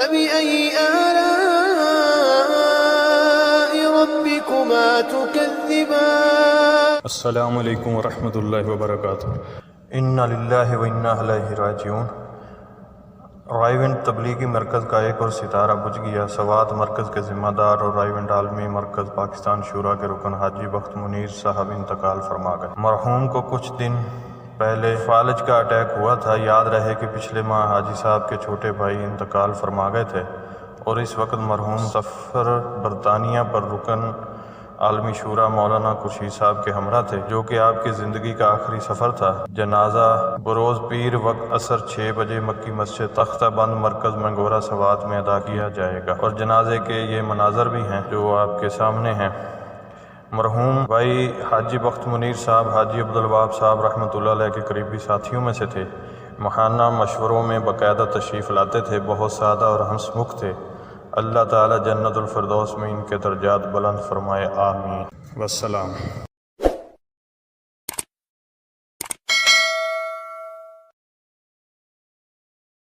فبأي آلاء ربكما تكذبان؟ السلام علیکم ورحمۃ اللہ وبرکاتہ۔ انا للہ و انا الیہ راجعون۔ رائیونڈ تبلیغی مرکز کا ایک اور ستارہ بجھ گیا۔ سوات مرکز کے ذمہ دار اور رائیونڈ عالمی مرکز پاکستان شورا کے رکن حاجی بخت منیر صاحب انتقال فرما گئے۔ مرحوم کو کچھ دن پہلے فالج کا اٹیک ہوا تھا۔ یاد رہے کہ پچھلے ماہ حاجی صاحب کے چھوٹے بھائی انتقال فرما گئے تھے اور اس وقت مرحوم سفر برطانیہ پر رکن عالمی شورا مولانا خورشید صاحب کے ہمراہ تھے، جو کہ آپ کی زندگی کا آخری سفر تھا۔ جنازہ بروز پیر وقت عصر 6 بجے مکی مسجد تختہ بند مرکز منگورہ سوات میں ادا کیا جائے گا، اور جنازے کے یہ مناظر بھی ہیں جو آپ کے سامنے ہیں۔ مرحوم بھائی حاجی بخت منیر صاحب حاجی عبدالوہاب صاحب رحمۃ اللہ علیہ کے قریبی ساتھیوں میں سے تھے۔ ماہانہ مشوروں میں باقاعدہ تشریف لاتے تھے، بہت سادہ اور ہنسمکھ تھے۔ اللہ تعالی جنت الفردوس میں ان کے درجات بلند فرمائے، آمین۔ والسلام۔